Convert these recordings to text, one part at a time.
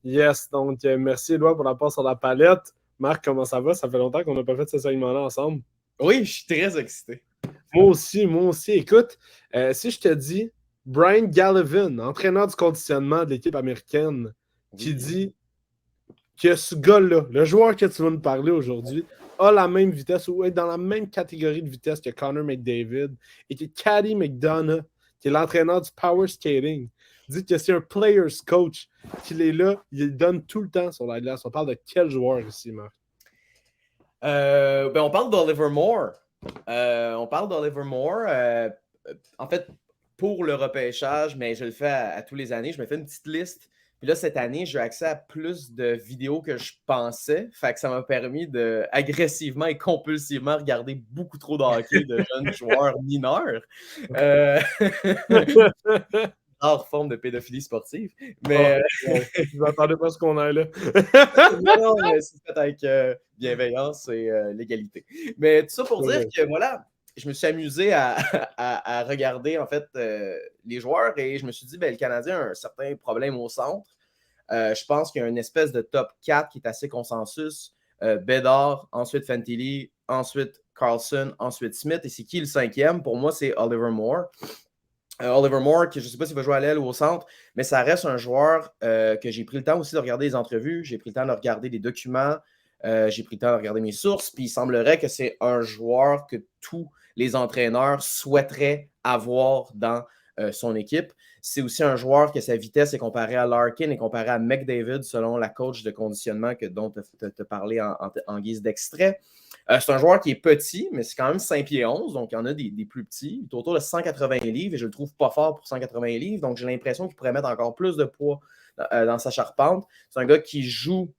Yes, donc merci Éloi pour la passe sur la palette. Marc, comment ça va? Ça fait longtemps qu'on n'a pas fait ce segment-là ensemble. Oui, je suis très excité. Moi aussi. Écoute, si je te dis Brian Gallivan, entraîneur du conditionnement de l'équipe américaine, qui Oui. dit que ce gars-là, le joueur que tu vas nous parler aujourd'hui, a la même vitesse ou est dans la même catégorie de vitesse que Connor McDavid et que Caddy McDonough, qui est l'entraîneur du power skating, dit que c'est un player's coach, qu'il est là, il donne tout le temps sur la glace. On parle de quel joueur ici, Marc? On parle d'Oliver Moore. En fait, pour le repêchage, mais je le fais à tous les années. Je me fais une petite liste. Puis là, cette année, j'ai accès à plus de vidéos que je pensais. Fait que ça m'a permis de agressivement et compulsivement regarder beaucoup trop de hockey de jeunes joueurs mineurs. Euh... Rare forme de pédophilie sportive. Mais Je m'attendais pas à ce qu'on ait là. non, mais c'est fait avec bienveillance et l'égalité. Mais tout ça pour dire que voilà, je me suis amusé à regarder en fait les joueurs et je me suis dit, le Canadien a un certain problème au centre. Je pense qu'il y a une espèce de top 4 qui est assez consensus. Bédard, ensuite Fantilli, ensuite Carlson, ensuite Smith. Et c'est qui le cinquième? Pour moi, c'est Oliver Moore. Oliver Moore, je ne sais pas s'il va jouer à l'aile ou au centre, mais ça reste un joueur que j'ai pris le temps aussi de regarder les entrevues, j'ai pris le temps de regarder les documents, j'ai pris le temps de regarder mes sources, puis il semblerait que c'est un joueur que tous les entraîneurs souhaiteraient avoir dans son équipe. C'est aussi un joueur que sa vitesse est comparée à Larkin et comparée à McDavid selon la coach de conditionnement dont tu as parlé en guise d'extrait. C'est un joueur qui est petit, mais c'est quand même 5 pieds 11, donc il y en a des plus petits. Il est autour de 180 livres et je le trouve pas fort pour 180 livres, donc j'ai l'impression qu'il pourrait mettre encore plus de poids dans sa charpente. C'est un gars qui joue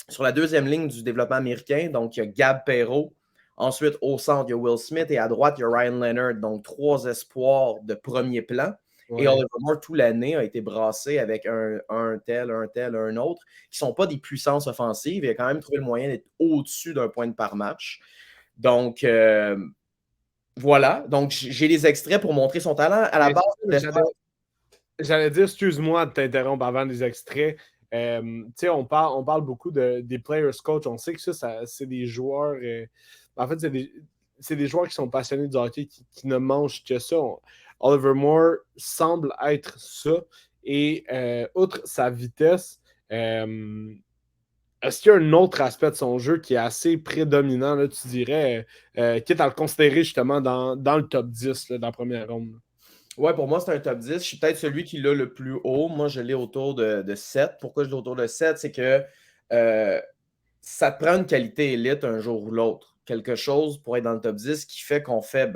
sur la deuxième ligne du développement américain, donc il y a Gab Perreault. Ensuite, au centre, il y a Will Smith et à droite, il y a Ryan Leonard, donc 3 espoirs de premier plan. Ouais. Et Oliver Moore, toute l'année, a été brassé avec un tel, un autre, qui ne sont pas des puissances offensives. Il a quand même trouvé le moyen d'être au-dessus d'un point par match. Donc, voilà. Donc, j'ai les extraits pour montrer son talent. À la base, j'allais dire, excuse-moi de t'interrompre avant les extraits. On parle beaucoup des players coach. On sait que ça c'est des joueurs. En fait, c'est des joueurs qui sont passionnés du hockey, qui ne mangent que ça. Oliver Moore semble être ça. Et outre sa vitesse, est-ce qu'il y a un autre aspect de son jeu qui est assez prédominant, là, tu dirais, quitte à le considérer justement dans le top 10 là, dans la première ronde? Ouais, pour moi, c'est un top 10. Je suis peut-être celui qui l'a le plus haut. Moi, je l'ai autour de 7. Pourquoi je l'ai autour de 7? C'est que ça te prend une qualité élite un jour ou l'autre. Quelque chose pour être dans le top 10 qui fait qu'on fait,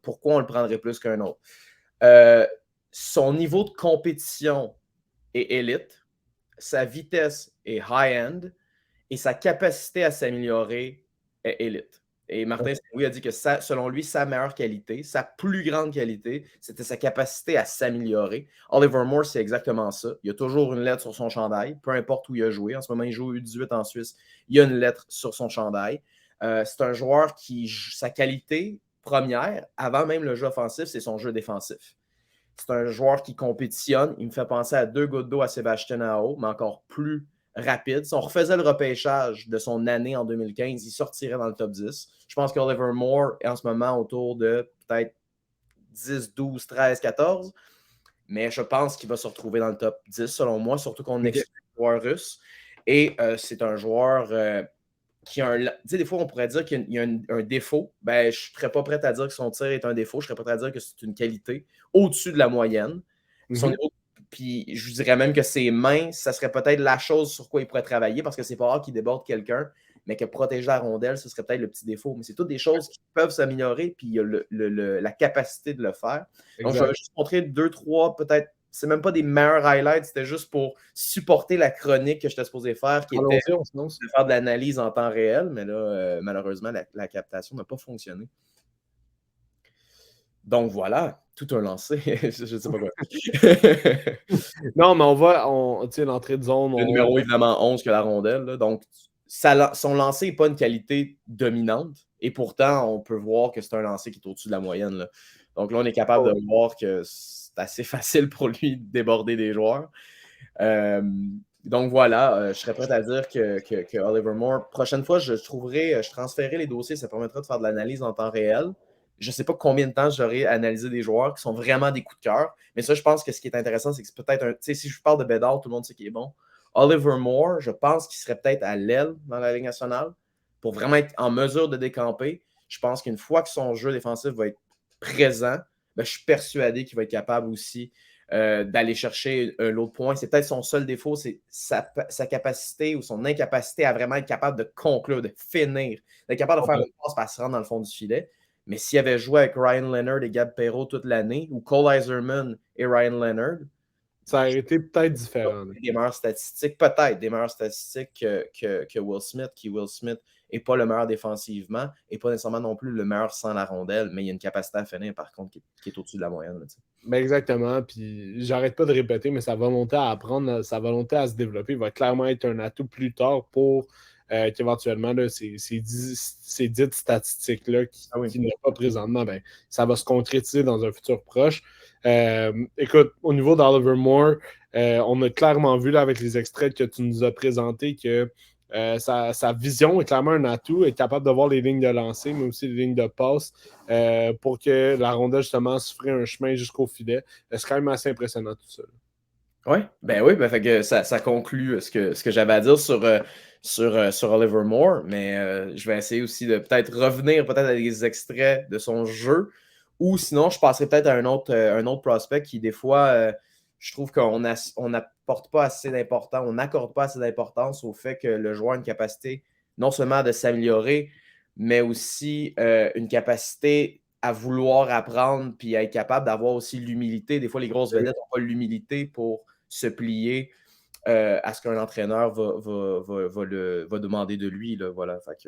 pourquoi on le prendrait plus qu'un autre? Son niveau de compétition est élite, sa vitesse est high-end et sa capacité à s'améliorer est élite. Et Martin Saint-Louis a dit que selon lui, sa meilleure qualité, sa plus grande qualité, c'était sa capacité à s'améliorer. Oliver Moore, c'est exactement ça. Il y a toujours une lettre sur son chandail, peu importe où il a joué. En ce moment, il joue U18 en Suisse. Il y a une lettre sur son chandail. C'est un joueur qui, sa qualité première, avant même le jeu offensif, c'est son jeu défensif. C'est un joueur qui compétitionne. Il me fait penser à 2 gouttes d'eau à Sébastien Aho, mais encore plus rapide. Si on refaisait le repêchage de son année en 2015, il sortirait dans le top 10. Je pense qu'Oliver Moore est en ce moment autour de peut-être 10, 12, 13, 14. Mais je pense qu'il va se retrouver dans le top 10, selon moi, surtout qu'on exclut le joueur russe. Et c'est un joueur qui a un. Tu sais, des fois, on pourrait dire qu'il y a un défaut. Je ne serais pas prêt à dire que son tir est un défaut. Je serais prêt à dire que c'est une qualité au-dessus de la moyenne. Puis je vous dirais même que ses mains, ça serait peut-être la chose sur quoi il pourrait travailler parce que c'est pas rare qu'il déborde quelqu'un, mais que protéger la rondelle, ce serait peut-être le petit défaut. Mais c'est toutes des choses qui peuvent s'améliorer, puis il y a la capacité de le faire. Exact. Donc, je vais juste montrer 2, 3, peut-être. C'est même pas des meilleurs highlights, c'était juste pour supporter la chronique que j'étais supposé faire, qui était de faire de l'analyse en temps réel, mais là, malheureusement, la captation n'a pas fonctionné. Donc voilà, tout un lancé. Je ne sais pas quoi. Non, mais on tient l'entrée de zone. Le numéro évidemment 11 que la rondelle. Là. Donc, son lancer n'est pas une qualité dominante. Et pourtant, on peut voir que c'est un lancer qui est au-dessus de la moyenne. Là. Donc là, on est capable de voir que c'est assez facile pour lui de déborder des joueurs. Donc voilà, je serais prêt à dire que Oliver Moore, prochaine fois, je transférerai les dossiers, ça permettra de faire de l'analyse en temps réel. Je ne sais pas combien de temps j'aurai analysé des joueurs qui sont vraiment des coups de cœur, mais ça, je pense que ce qui est intéressant, c'est que c'est peut-être un. Tu sais, si je parle de Bédard, tout le monde sait qu'il est bon. Oliver Moore, je pense qu'il serait peut-être à l'aile dans la Ligue nationale pour vraiment être en mesure de décamper. Je pense qu'une fois que son jeu défensif va être présent, ben, je suis persuadé qu'il va être capable aussi d'aller chercher l'autre point. C'est peut-être son seul défaut, c'est sa capacité ou son incapacité à vraiment être capable de conclure, de finir, d'être capable de faire une passe pour se rendre dans le fond du filet. Mais s'il avait joué avec Ryan Leonard et Gab Perreault toute l'année, ou Cole Iserman et Ryan Leonard, Ça aurait été peut-être différent. des meilleures statistiques, peut-être des meilleures statistiques que Will Smith, qui Will Smith n'est pas le meilleur défensivement et pas nécessairement non plus le meilleur sans la rondelle, mais il y a une capacité à finir, par contre, qui est au-dessus de la moyenne. Là, Ben exactement. Puis j'arrête pas de répéter, mais sa volonté à apprendre, sa volonté à se développer va clairement être un atout plus tard pour qu'éventuellement ces dites statistiques-là qui n'est pas présentement, ben, ça va se concrétiser dans un futur proche. Écoute, au niveau d'Oliver Moore, on a clairement vu là, avec les extraits que tu nous as présentés que sa vision est clairement un atout, est capable de voir les lignes de lancer, mais aussi les lignes de passe pour que la rondelle, justement, se ferait un chemin jusqu'au filet. C'est quand même assez impressionnant tout ça. Oui, ben fait que ça conclut ce que j'avais à dire sur Oliver Moore, mais je vais essayer aussi de peut-être revenir peut-être à des extraits de son jeu, ou sinon je passerai peut-être à un autre prospect qui, des fois, je trouve qu'on n'apporte pas assez d'importance, on n'accorde pas assez d'importance au fait que le joueur a une capacité non seulement de s'améliorer, mais aussi une capacité à vouloir apprendre puis à être capable d'avoir aussi l'humilité. Des fois, les grosses vedettes n'ont pas l'humilité pour se plier à ce qu'un entraîneur va demander de lui. Là, voilà. Fait que